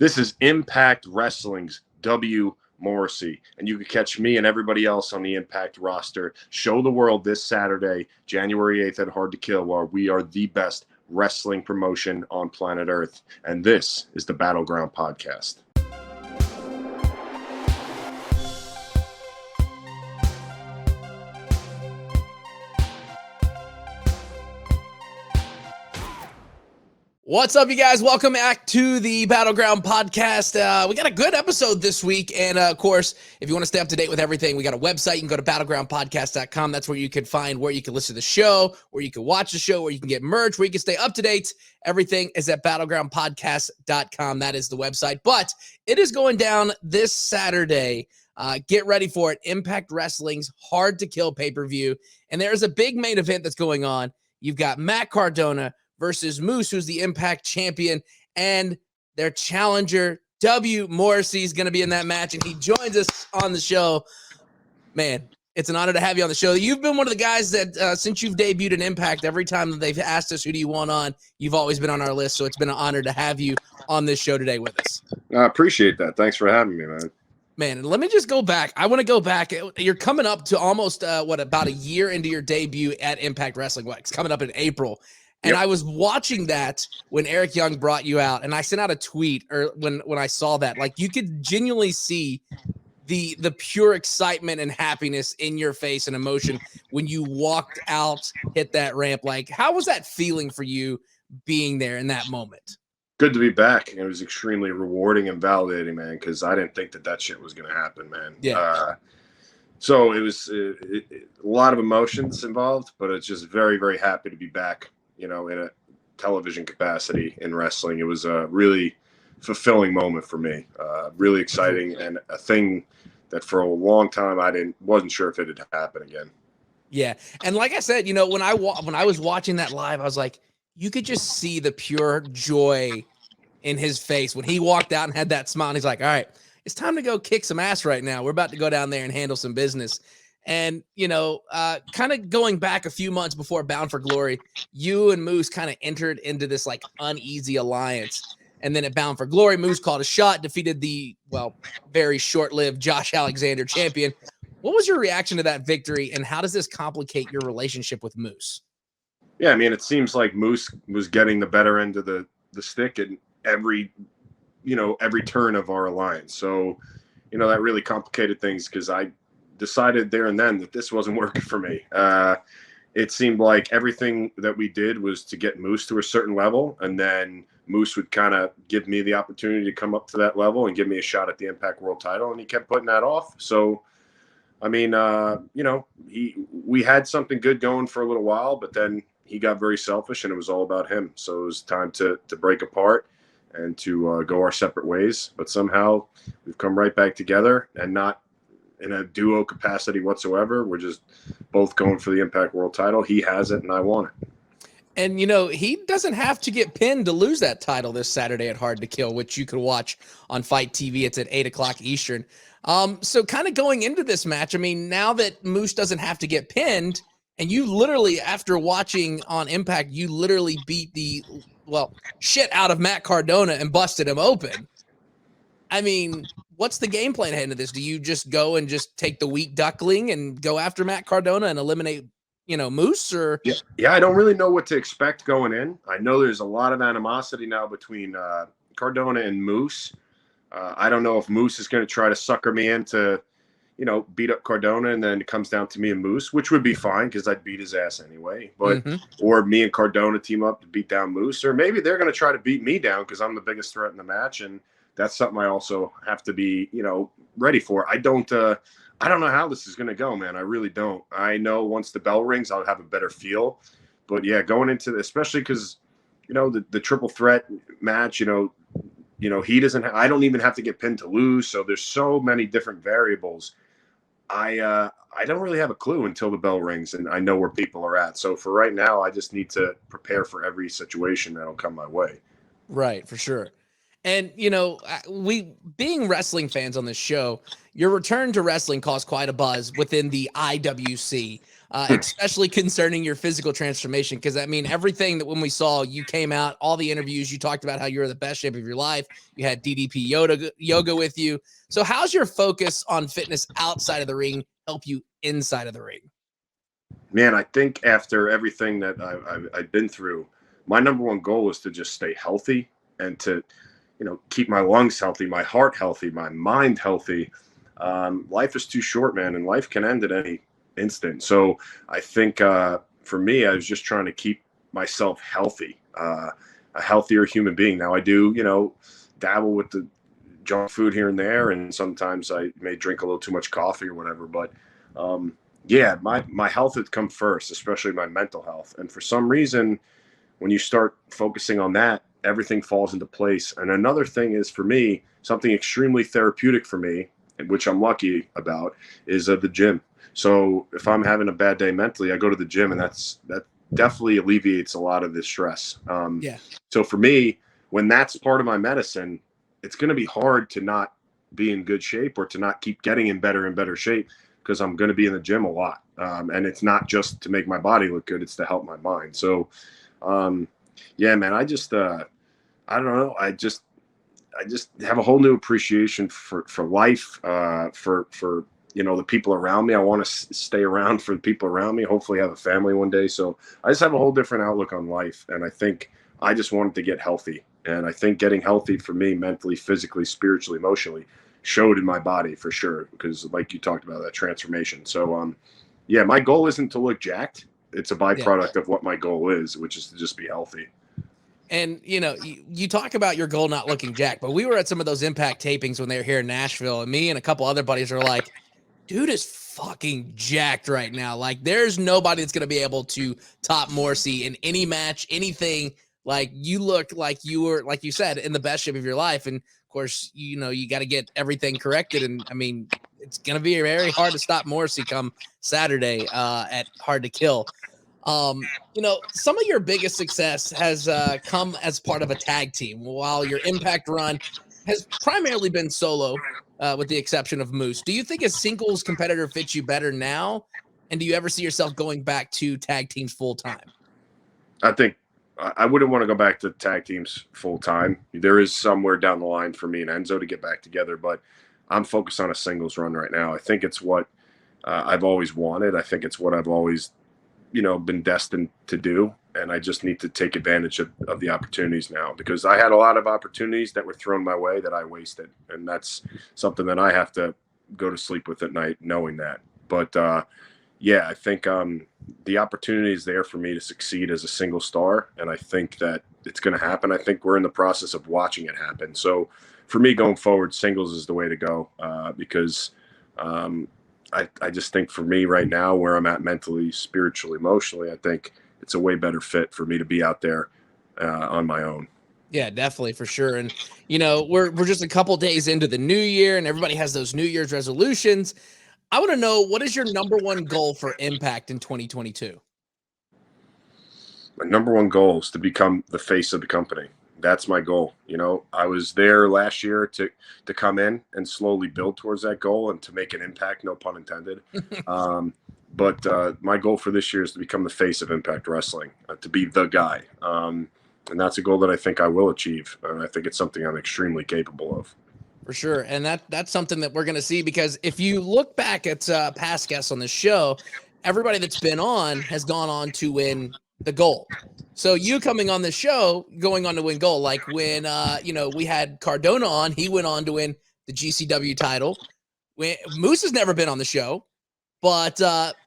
This is Impact Wrestling's W. Morrissey, and you can catch me and everybody else on the Impact roster. Show the world this Saturday, January 8th at Hard to Kill, where we are the best wrestling promotion on planet Earth. And this is the Battleground Podcast. What's up, you guys? Welcome back to the Battleground Podcast. We got a good episode this week. And, of course, if you want to stay up to date with everything, we got a website. You can go to battlegroundpodcast.com. That's where you can find where you can listen to the show, where you can watch the show, where you can get merch, where you can stay up to date. Everything is at battlegroundpodcast.com. That is the website. But it is going down this Saturday. Get ready for it. Impact Wrestling's Hard to Kill pay-per-view. And there's a big main event that's going on. You've got Matt Cardona versus Moose, who's the Impact champion, and their challenger, W. Morrissey, is going to be in that match, and he joins us on the show. Man, it's an honor to have you on the show. You've been one of the guys that, since you've debuted in Impact, every time that they've asked us who do you want on, you've always been on our list, so it's been an honor to have you on this show today with us. I appreciate that. Thanks for having me, man. Man, let me just go back. I want to go back. You're coming up to almost, about a year into your debut at Impact Wrestling. It's coming up in April. And I was watching that when Eric Young brought you out, and I sent out a tweet or when I saw that. Like, you could genuinely see the pure excitement and happiness in your face and emotion when you walked out, hit that ramp. Like, how was that feeling for you being there in that moment? Good to be back. It was extremely rewarding and validating, man, because I didn't think that shit was going to happen, man. Yeah. So it was a lot of emotions involved, but it's just very, very happy to be back. In a television capacity in wrestling. It was a really fulfilling moment for me. Really exciting, and a thing that for a long time wasn't sure if it had happened again. Yeah, and like I said, when I was watching that live, I was like, you could just see the pure joy in his face when he walked out and had that smile. And he's like, all right, it's time to go kick some ass right now. We're about to go down there and handle some business. And, kind of going back a few months before Bound for Glory, you and Moose kind of entered into this like uneasy alliance. And then at Bound for Glory, Moose called a shot, defeated the, very short-lived Josh Alexander champion. What was your reaction to that victory, and how does this complicate your relationship with Moose? Yeah, I mean, it seems like Moose was getting the better end of the stick in every turn of our alliance. So, that really complicated things because I decided there and then that this wasn't working for me. It seemed like everything that we did was to get Moose to a certain level, and then Moose would kind of give me the opportunity to come up to that level and give me a shot at the Impact World title, and he kept putting that off. So, I mean, we had something good going for a little while, but then he got very selfish, and it was all about him. So it was time to break apart and to go our separate ways. But somehow we've come right back together, and not in a duo capacity whatsoever. We're just both going for the Impact World title. He has it, and I want it. And, he doesn't have to get pinned to lose that title this Saturday at Hard to Kill, which you can watch on Fight TV. It's at 8 o'clock Eastern. So kind of going into this match, I mean, now that Moose doesn't have to get pinned, and you literally, after watching on Impact, you literally beat the, shit out of Matt Cardona and busted him open. I mean, what's the game plan ahead of this? Do you just go and just take the weak duckling and go after Matt Cardona and eliminate, Moose? Or yeah, I don't really know what to expect going in. I know there's a lot of animosity now between Cardona and Moose. I don't know if Moose is going to try to sucker me into, beat up Cardona, and then it comes down to me and Moose, which would be fine because I'd beat his ass anyway. But or me and Cardona team up to beat down Moose, or maybe they're going to try to beat me down because I'm the biggest threat in the match, and that's something I also have to be, ready for. I don't know how this is going to go, man. I really don't. I know once the bell rings, I'll have a better feel. But yeah, going into this, especially because, the triple threat match, he doesn't. I don't even have to get pinned to lose. So there's so many different variables. I don't really have a clue until the bell rings and I know where people are at. So for right now, I just need to prepare for every situation that'll come my way. Right, for sure. And, we being wrestling fans on this show, your return to wrestling caused quite a buzz within the IWC. especially concerning your physical transformation. Because I mean, everything that when we saw you came out, all the interviews, you talked about how you were in the best shape of your life. You had DDP yoga with you. So how's your focus on fitness outside of the ring help you inside of the ring? Man, I think after everything that I've been through, my number one goal is to just stay healthy and to, keep my lungs healthy, my heart healthy, my mind healthy. Life is too short, man, and life can end at any instant. So I think for me, I was just trying to keep myself healthy, a healthier human being. Now I do, dabble with the junk food here and there, and sometimes I may drink a little too much coffee or whatever. But yeah, my health had come first, especially my mental health. And for some reason, when you start focusing on that, everything falls into place. And another thing is, for me, something extremely therapeutic for me, which I'm lucky about, is the gym. So if I'm having a bad day mentally, I go to the gym, and that definitely alleviates a lot of the stress. Yeah. So for me, when that's part of my medicine, it's going to be hard to not be in good shape or to not keep getting in better and better shape, because I'm going to be in the gym a lot. And it's not just to make my body look good, it's to help my mind. So, yeah, man, I just, I don't know. I just have a whole new appreciation for life, for, the people around me. I want to stay around for the people around me, hopefully have a family one day. So I just have a whole different outlook on life. And I think I just wanted to get healthy. And I think getting healthy for me, mentally, physically, spiritually, emotionally, showed in my body for sure. Because like you talked about, that transformation. So, yeah, my goal isn't to look jacked. It's a byproduct of what my goal is, which is to just be healthy. And, you talk about your goal not looking jacked, but we were at some of those Impact tapings when they were here in Nashville, and me and a couple other buddies are like, dude is fucking jacked right now. Like, there's nobody that's going to be able to top Morrissey in any match, anything. Like, you look like you were, like you said, in the best shape of your life. And of course, you got to get everything corrected. And I mean, it's going to be very hard to stop Morrissey come Saturday at Hard to Kill. Some of your biggest success has come as part of a tag team, while your Impact run has primarily been solo, with the exception of Moose. Do you think a singles competitor fits you better now? And do you ever see yourself going back to tag teams full time? I think I wouldn't want to go back to tag teams full time. There is somewhere down the line for me and Enzo to get back together, but I'm focused on a singles run right now. I think it's what I've always wanted. I think it's what I've always been destined to do. And I just need to take advantage of the opportunities now, because I had a lot of opportunities that were thrown my way that I wasted. And that's something that I have to go to sleep with at night, knowing that. But yeah, I think the opportunity is there for me to succeed as a single star. And I think that it's going to happen. I think we're in the process of watching it happen. So for me going forward, singles is the way to go, because I just think for me right now, where I'm at mentally, spiritually, emotionally, I think it's a way better fit for me to be out there on my own. Yeah, definitely, for sure. And, we're just a couple days into the new year, and everybody has those New Year's resolutions. I want to know, what is your number one goal for Impact in 2022? My number one goal is to become the face of the company. That's my goal. I was there last year to come in and slowly build towards that goal and to make an impact, no pun intended. But my goal for this year is to become the face of Impact Wrestling, to be the guy. And that's a goal that I think I will achieve. And I think it's something I'm extremely capable of. For sure. And that's something that we're going to see, because if you look back at past guests on the show, everybody that's been on has gone on to win the gold. So you coming on the show, going on to win gold, like when, we had Cardona on, he went on to win the GCW title. Moose has never been on the show, but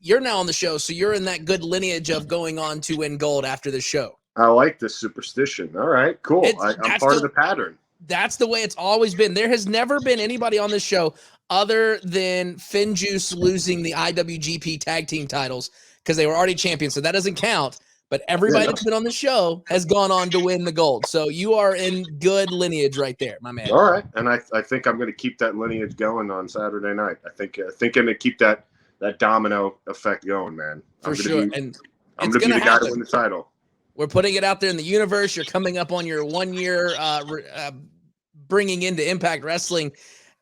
you're now on the show. So you're in that good lineage of going on to win gold after the show. I like this superstition. All right, cool. I'm part of the pattern. That's the way it's always been. There has never been anybody on this show other than Finjuice losing the IWGP tag team titles, because they were already champions. So that doesn't count. But everybody that's been on the show has gone on to win the gold. So you are in good lineage right there, my man. All right. And I think I'm going to keep that lineage going on Saturday night. I think I'm going to keep that domino effect going, man. For sure. And I'm going to be the guy to win the title. We're putting it out there in the universe. You're coming up on your 1 year bringing into Impact Wrestling.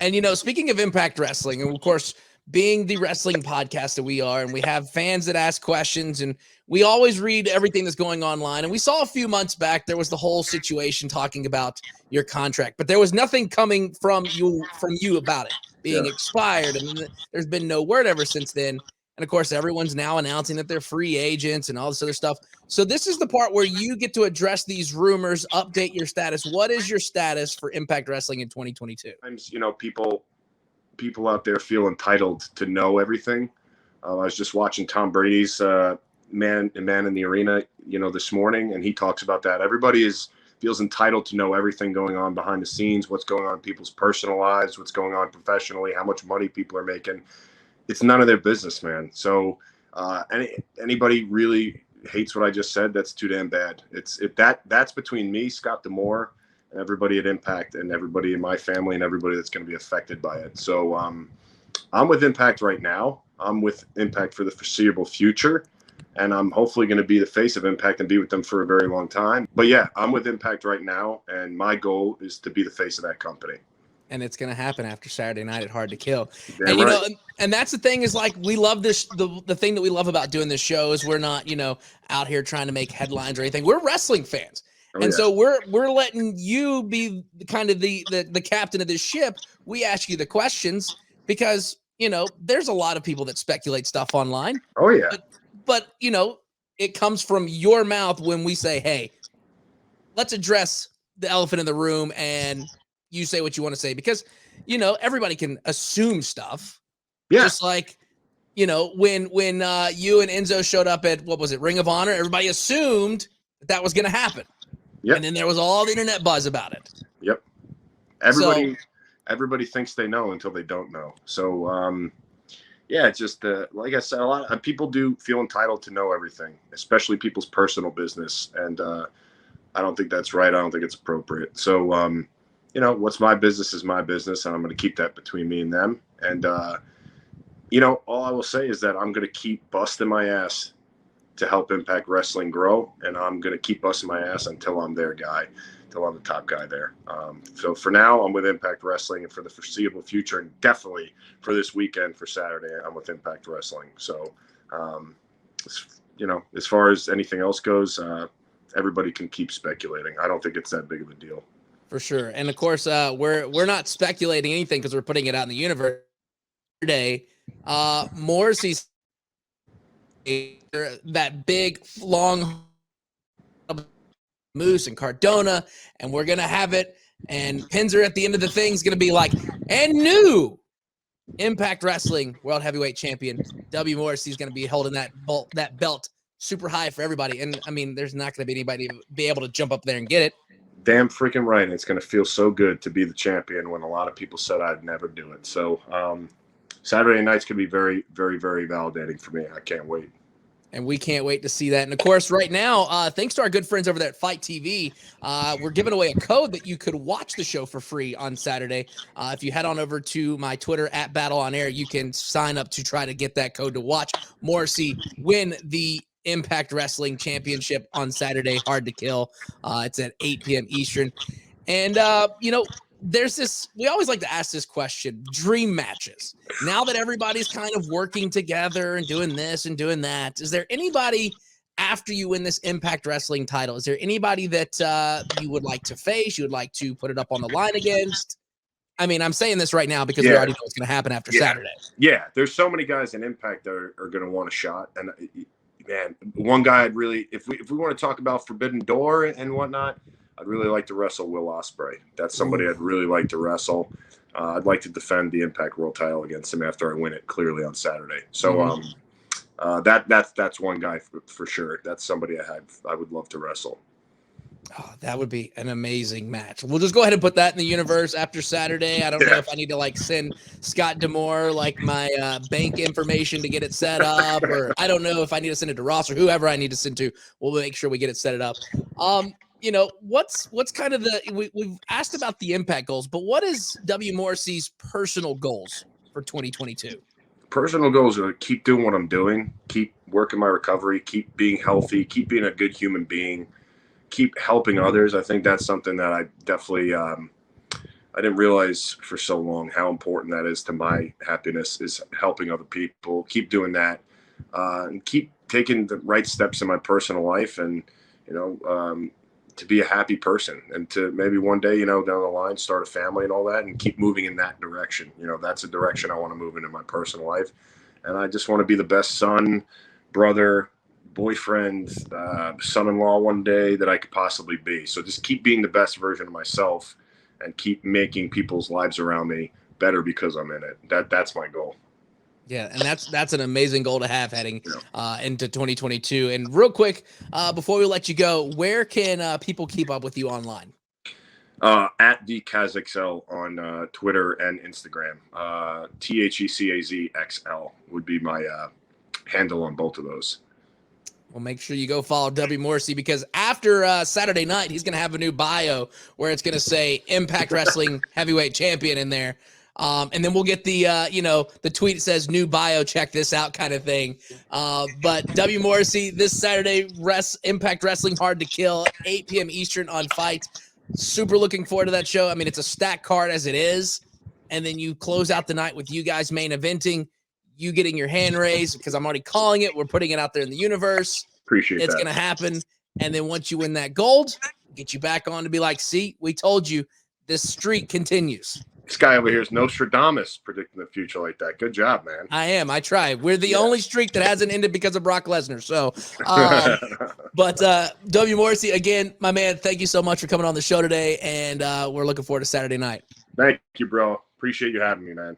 And, speaking of Impact Wrestling, and of course, being the wrestling podcast that we are, and we have fans that ask questions, and we always read everything that's going online. And we saw a few months back, there was the whole situation talking about your contract, but there was nothing coming from you about it being expired. And there's been no word ever since then. And of course, everyone's now announcing that they're free agents and all this other stuff. So this is the part where you get to address these rumors, update your status. What is your status for Impact Wrestling in 2022? You know, people out there feel entitled to know everything. I was just watching Tom Brady's Man in the Arena, you know, this morning, and he talks about that. Everybody feels entitled to know everything going on behind the scenes, what's going on in people's personal lives, what's going on professionally, how much money people are making. It's none of their business, man. So anybody really hates what I just said, that's too damn bad. That's between me, Scott D'Amore, and everybody at Impact, and everybody in my family, and everybody that's going to be affected by it. So I'm with Impact right now. I'm with Impact for the foreseeable future, and I'm hopefully going to be the face of Impact and be with them for a very long time. But yeah, I'm with Impact right now, and my goal is to be the face of that company. And it's going to happen after Saturday night at Hard to Kill. Damn and, you right. know, and that's the thing is, like, we love this. The thing that we love about doing this show is we're not, you know, out here trying to make headlines or anything. We're wrestling fans. So we're letting you be kind of the captain of this ship. We ask you the questions because, you know, there's a lot of people that speculate stuff online. Oh, yeah. But you know, it comes from your mouth when we say, hey, let's address the elephant in the room, and you say what you want to say, because, you know, everybody can assume stuff. Yeah. Just like, you know, when you and Enzo showed up at, what was it, Ring of Honor, everybody assumed that was going to happen. Yep. And then there was all the internet buzz about it. Yep. Everybody thinks they know until they don't know. So, yeah, it's just like I said, a lot of people do feel entitled to know everything, especially people's personal business. And I don't think that's right. I don't think it's appropriate. So, you know, what's my business is my business, and I'm going to keep that between me and them. And, you know, all I will say is that I'm going to keep busting my ass to help Impact Wrestling grow, and I'm going to keep busting my ass until I'm their guy, until I'm the top guy there. So for now, I'm with Impact Wrestling, and for the foreseeable future, and definitely for this weekend, for Saturday, I'm with Impact Wrestling. So, you know, as far as anything else goes, everybody can keep speculating. I don't think it's that big of a deal. For sure. And of course, we're not speculating anything because we're putting it out in the universe today. Morrissey's that big long Moose and Cardona, and we're gonna have it. And Pinzer at the end of the thing is gonna be like, and new Impact Wrestling World Heavyweight Champion W. Morrissey is gonna be holding that belt super high for everybody. And I mean, there's not gonna be anybody be able to jump up there and get it. Damn freaking right. It's going to feel so good to be the champion when a lot of people said I'd never do it. So Saturday night's going to be very, very, very validating for me. I can't wait. And we can't wait to see that. And of course, right now, thanks to our good friends over there at Fight TV, we're giving away a code that you could watch the show for free on Saturday. If you head on over to my Twitter at Battle on Air, you can sign up to try to get that code to watch Morrissey win the Impact Wrestling Championship on Saturday, Hard to Kill. It's at 8 p.m. Eastern. And, you know, there's this, we always like to ask this question, dream matches. Now that everybody's kind of working together and doing this and doing that, is there anybody after you win this Impact Wrestling title? Is there anybody that you would like to face, you would like to put it up on the line against? I mean, I'm saying this right now because we already know what's going to happen after Saturday. Yeah, there's so many guys in Impact that are going to want a shot. And man, one guy I'd really, if we want to talk about Forbidden Door and whatnot, I'd really like to wrestle Will Ospreay. That's somebody I'd really like to wrestle. I'd like to defend the Impact World title against him after I win it clearly on Saturday. So that's one guy for sure. That's somebody I would love to wrestle. Oh, that would be an amazing match. We'll just go ahead and put that in the universe after Saturday. I don't know if I need to like send Scott D'Amore like my bank information to get it set up, or I don't know if I need to send it to Ross or whoever I need to send to. We'll make sure we get it set up. You know, what's kind of we've asked about the Impact goals, but what is W. Morrissey's personal goals for 2022? Personal goals are to keep doing what I'm doing, keep working my recovery, keep being healthy, keep being a good human being, keep helping others. I think that's something that I definitely I didn't realize for so long how important that is to my happiness, is helping other people. Keep doing that, and keep taking the right steps in my personal life, and to be a happy person, and to maybe one day, down the line, start a family and all that, and keep moving in that direction. That's a direction I want to move in my personal life, and I just want to be the best son, brother, boyfriend, son-in-law one day that I could possibly be. So just keep being the best version of myself, and keep making people's lives around me better because I'm in it. That's my goal. Yeah, and that's an amazing goal to have heading into 2022. And real quick, before we let you go, where can people keep up with you online? At TheCazXL on Twitter and Instagram. THECAZXL would be my handle on both of those. Well, make sure you go follow W. Morrissey, because after Saturday night, he's going to have a new bio where it's going to say Impact Wrestling Heavyweight Champion in there. And then we'll get the, the tweet says new bio, check this out kind of thing. But W. Morrissey, this Saturday, Impact Wrestling Hard to Kill, 8 p.m. Eastern on Fight. Super looking forward to that show. I mean, it's a stacked card as it is. And then you close out the night with you guys main eventing, you getting your hand raised, because I'm already calling it. We're putting it out there in the universe. Appreciate it's going to happen. And then once you win that gold, get you back on to be like, see, we told you, this streak continues. This guy over here is Nostradamus, predicting the future like that. Good job, man. I am. I try. We're the only streak that hasn't ended because of Brock Lesnar. So, but W. Morrissey, again, my man, thank you so much for coming on the show today, and we're looking forward to Saturday night. Thank you, bro. Appreciate you having me, man.